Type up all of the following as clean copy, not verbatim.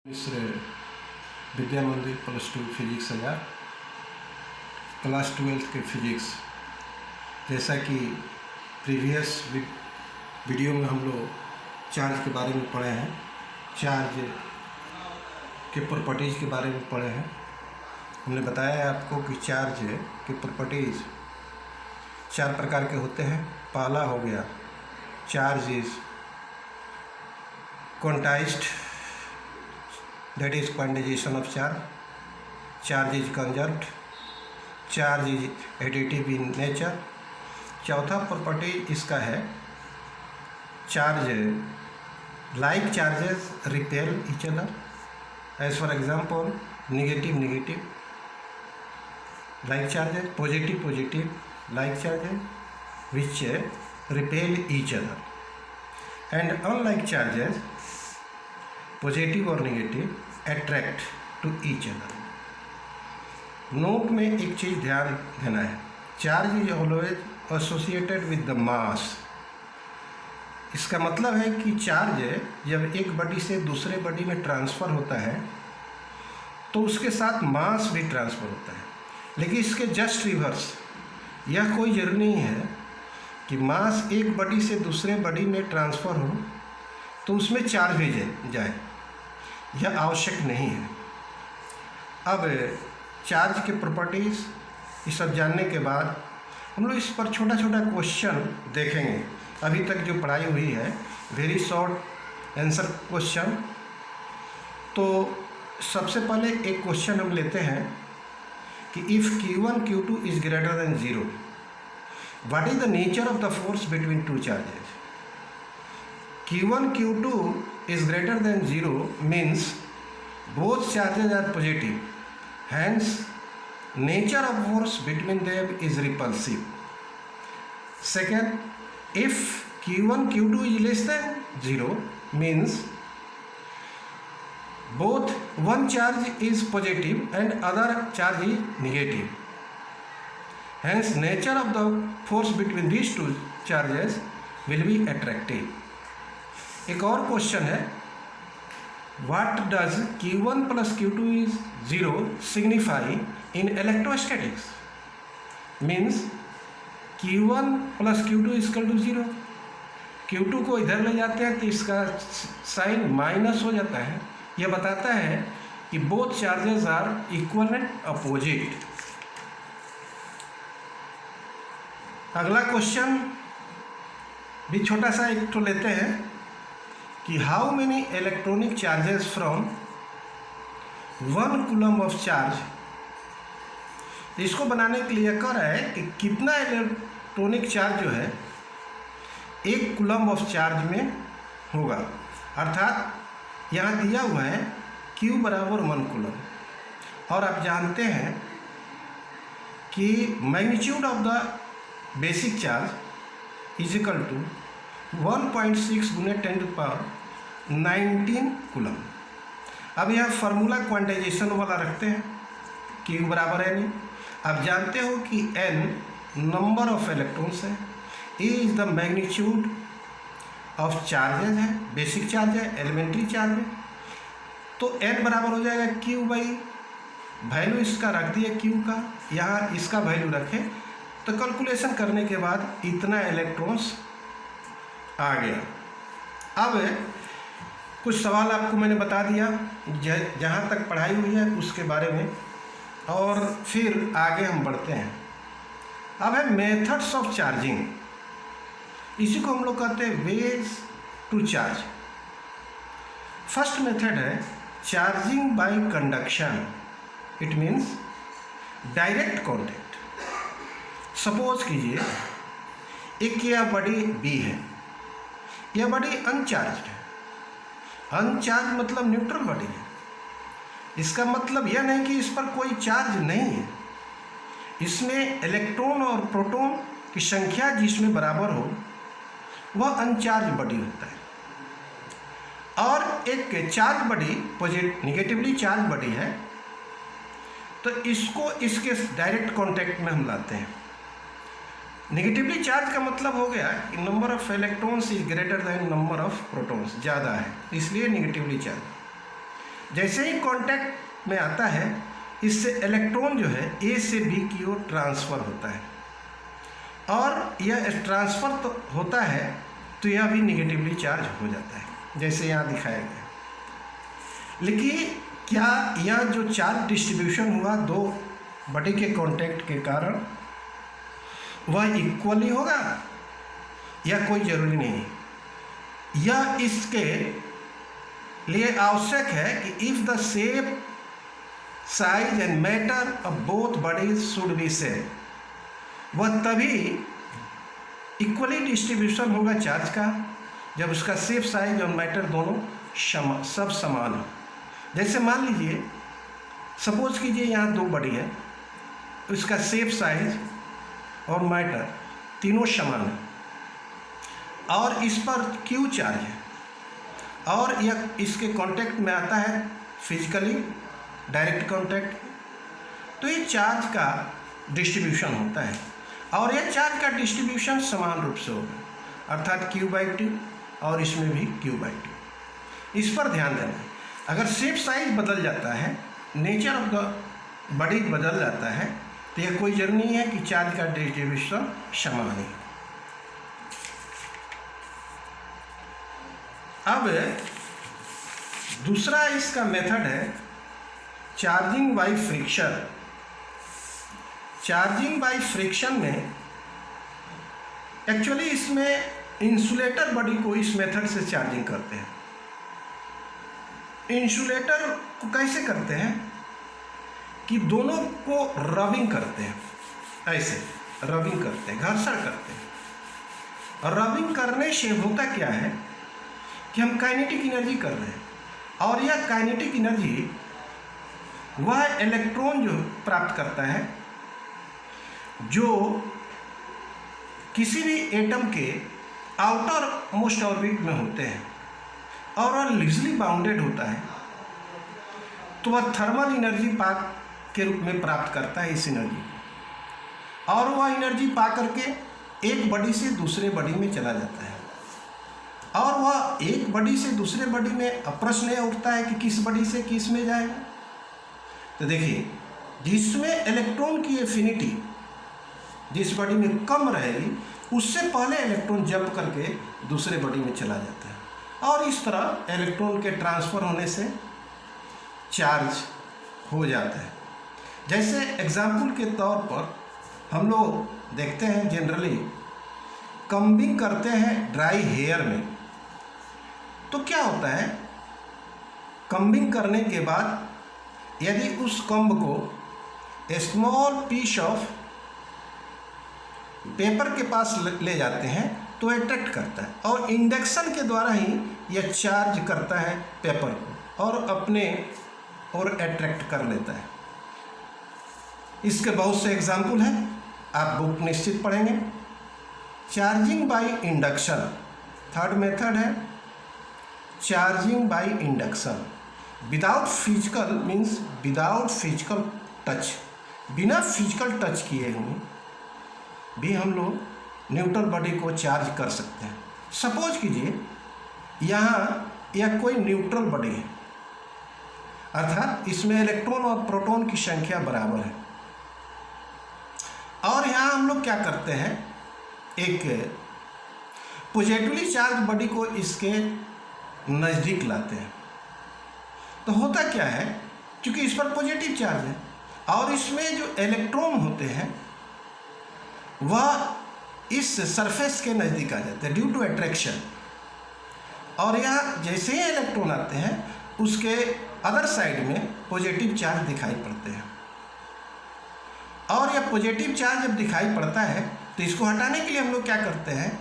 मिश्र विद्या मंदिर +2 फिजिक्स आया। क्लास 12 के फिजिक्स, जैसा कि प्रीवियस वीडियो में हम लोग चार्ज के बारे में पढ़े हैं, चार्ज के प्रॉपर्टीज़ के बारे में पढ़े हैं। हमने बताया है आपको कि चार्ज के प्रॉपर्टीज़ 4 प्रकार के होते हैं। पहला हो गया charge is quantized, that is quantization of charge. Charge is conserved. Charge is additive in nature. चौथा प्रॉपर्टी इसका है charge like charges repel each other, as for example negative like charges, positive like charges which repel each other, and unlike charges positive और negative attract to each other. Note में एक चीज़ ध्यान देना है, charge is always associated with the mass. इसका मतलब है कि चार्ज जब एक बॉडी से दूसरे बॉडी में ट्रांसफ़र होता है तो उसके साथ मास भी ट्रांसफ़र होता है, लेकिन इसके जस्ट रिवर्स, यह कोई जरूरी नहीं है कि मास एक बॉडी से दूसरे बॉडी में ट्रांसफ़र हो तो उसमें चार्ज भी जाए, यह आवश्यक नहीं है। अब चार्ज के प्रॉपर्टीज़ ये सब जानने के बाद हम लोग इस पर छोटा क्वेश्चन देखेंगे। अभी तक जो पढ़ाई हुई है वेरी शॉर्ट आंसर क्वेश्चन। तो सबसे पहले एक क्वेश्चन हम लेते हैं कि if Q1 Q2 is greater than 0, what is the nature of the force between two charges. Q1 Q2 is greater than 0 means both charges are positive, hence nature of force between them is repulsive. Second, if Q1 Q2 is less than 0 means both one charge is positive and other charge is negative, hence nature of the force between these two charges will be attractive. एक और question है, what does Q1 + Q2 is 0 signify in electrostatics. Means Q1 + Q2 = 0। Q2 को इधर ले जाते हैं तो इसका साइन माइनस हो जाता है। यह बताता है कि both charges are equal and opposite. अगला क्वेश्चन भी छोटा सा एक तो लेते हैं कि how many electronic charges from 1 coulomb of charge. इसको बनाने के लिए कह रहा है कि कितना इलेक्ट्रॉनिक चार्ज जो है 1 कूलम ऑफ चार्ज में होगा। अर्थात यहाँ दिया हुआ है Q = 1 कूलम, और आप जानते हैं कि magnitude of the basic charge is equal to 1.6 × 10⁻19 coulomb. अब यह फार्मूला क्वांटाइजेशन वाला रखते हैं, Q = N। आप जानते हो कि N नंबर ऑफ इलेक्ट्रॉन्स है, E is the magnitude of charges है, बेसिक चार्ज है, एलिमेंट्री चार्ज है। तो N बराबर हो जाएगा Q बाई वैल्यू इसका रख दिया Q का, यहाँ इसका वैल्यू रखें तो कैलकुलेशन करने के बाद इतना इलेक्ट्रॉन्स आ गया। अब कुछ सवाल आपको मैंने बता दिया जहाँ तक पढ़ाई हुई है उसके बारे में, और फिर आगे हम बढ़ते हैं। अब है मेथड्स ऑफ चार्जिंग। इसी को हम लोग कहते हैं ways to charge. First method है charging by conduction. It means direct contact. Suppose कीजिए एक यह बॉडी B है, यह बॉडी अनचार्ज है। अनचार्ज मतलब न्यूट्रल बॉडी है। इसका मतलब यह नहीं कि इस पर कोई चार्ज नहीं है, इसमें इलेक्ट्रॉन और प्रोटॉन की संख्या जिसमें बराबर हो वह अनचार्ज बॉडी होता है। और एक charge body negatively charge body है, तो इसको इसके डायरेक्ट कांटेक्ट में हम लाते हैं। नेगेटिवली चार्ज का मतलब हो गया कि number of electrons is greater than number of protons, ज़्यादा है, इसलिए नेगेटिवली चार्ज। जैसे ही कांटेक्ट में आता है, इससे इलेक्ट्रॉन जो है ए से बी की ओर ट्रांसफ़र होता है, और यह ट्रांसफ़र तो होता है तो यह भी निगेटिवली चार्ज हो जाता है, जैसे यहाँ दिखाया गया। लेकिन क्या यह जो चार्ज डिस्ट्रीब्यूशन हुआ दो बॉडी के कांटेक्ट के कारण, वह इक्वली होगा या कोई ज़रूरी नहीं है? यह इसके लिए आवश्यक है कि if the shape, size and matter of both bodies should be same, वह तभी इक्वली डिस्ट्रीब्यूशन होगा चार्ज का जब उसका शेप, साइज और मैटर दोनों सब समान हो। जैसे मान लीजिए, सपोज कीजिए यहाँ दो बॉडी है, उसका शेप, साइज और मैटर तीनों समान है, और इस पर क्यू चार्ज है, और यह इसके कांटेक्ट में आता है फिजिकली, डायरेक्ट कांटेक्ट, तो ये चार्ज का डिस्ट्रीब्यूशन होता है, और यह चार्ज का डिस्ट्रीब्यूशन समान रूप से होगा, अर्थात Q/2, और इसमें भी Q/2। इस पर ध्यान देना है। अगर शेप, साइज बदल जाता है, नेचर ऑफ द बॉडी बदल जाता है, तो यह कोई जरूरी नहीं है कि चार्ज का डिस्ट्रीब्यूशन समान है। अब दूसरा इसका मेथड है charging by friction. Charging by friction में एक्चुअली इसमें इंसुलेटर बॉडी को इस मेथड से चार्जिंग करते हैं। इंसुलेटर को कैसे करते हैं कि दोनों को रबिंग करते हैं, ऐसे रबिंग करते हैं, घर्षण करते हैं। और रबिंग करने से होता क्या है कि हम काइनेटिक एनर्जी कर रहे हैं, और यह काइनेटिक एनर्जी वह इलेक्ट्रॉन जो प्राप्त करता है जो किसी भी एटम के आउटर मोस्ट ऑर्बिट में होते हैं, और वह लूजली बाउंडेड होता है, तो वह थर्मल एनर्जी पाक के रूप में प्राप्त करता है इस एनर्जी को, और वह एनर्जी पा करके एक बॉडी से दूसरे बॉडी में चला जाता है। और वह एक बॉडी से दूसरे बॉडी में प्रश्न यह उठता है कि किस बॉडी से किस में जाएगा। तो देखिए, जिसमें इलेक्ट्रॉन की एफिनिटी जिस बॉडी में कम रहेगी, उससे पहले इलेक्ट्रॉन जंप करके दूसरे बॉडी में चला जाता है, और इस तरह इलेक्ट्रॉन के ट्रांसफ़र होने से चार्ज हो जाता है। जैसे एग्जाम्पल के तौर पर हम लोग देखते हैं जनरली कम्बिंग करते हैं ड्राई हेयर में, तो क्या होता है, कम्बिंग करने के बाद यदि उस कम्ब को स्मॉल पीस ऑफ पेपर के पास ले जाते हैं तो अट्रैक्ट करता है, और इंडक्शन के द्वारा ही यह चार्ज करता है पेपर को और अपने और अट्रैक्ट कर लेता है। इसके बहुत से एग्जाम्पल हैं, आप बुक निश्चित पढ़ेंगे। Charging by induction third method है, charging by induction. Without physical means without physical touch, बिना फिजिकल टच किए हुए भी हम लोग न्यूट्रल बॉडी को चार्ज कर सकते हैं। सपोज कीजिए यहाँ यह कोई न्यूट्रल बॉडी है, अर्थात इसमें इलेक्ट्रॉन और प्रोटॉन की संख्या बराबर है, और यहाँ हम लोग क्या करते हैं, एक पॉजिटिवली चार्ज बॉडी को इसके नज़दीक लाते हैं। तो होता क्या है, क्योंकि इस पर पॉजिटिव चार्ज है और इसमें जो इलेक्ट्रॉन होते हैं वह इस सरफेस के नज़दीक आ जाते हैं ड्यू टू अट्रैक्शन, और यहाँ जैसे ही इलेक्ट्रॉन आते हैं उसके अदर साइड में पॉजिटिव चार्ज दिखाई पड़ते हैं, और यह पॉजिटिव चार्ज जब दिखाई पड़ता है तो इसको हटाने के लिए हम लोग क्या करते हैं,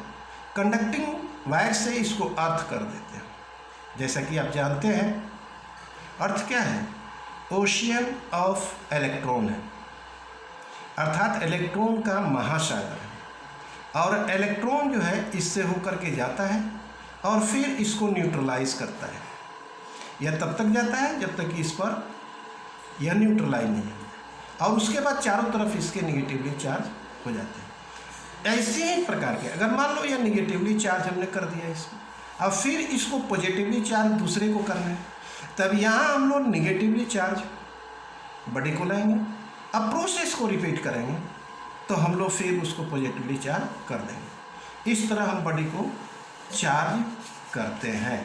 कंडक्टिंग वायर से इसको अर्थ कर देते हैं। जैसा कि आप जानते हैं अर्थ क्या है, ओशियन ऑफ इलेक्ट्रॉन है, अर्थात इलेक्ट्रॉन का महासागर है, और इलेक्ट्रॉन जो है इससे होकर के जाता है और फिर इसको न्यूट्रलाइज करता है। यह तब तक जाता है जब तक कि इस पर यह न्यूट्रलाइज नहीं है, और उसके बाद चारों तरफ इसके निगेटिवली चार्ज हो जाते हैं। ऐसे ही प्रकार के, अगर मान लो यह निगेटिवली चार्ज हमने कर दिया इसको, अब फिर इसको पॉजिटिवली चार्ज दूसरे को करना है, तब यहाँ हम लोग निगेटिवली चार्ज बॉडी को लाएंगे। अब प्रोसेस को रिपीट करेंगे तो हम लोग फिर उसको पॉजिटिवली चार्ज कर देंगे। इस तरह हम बॉडी को चार्ज करते हैं।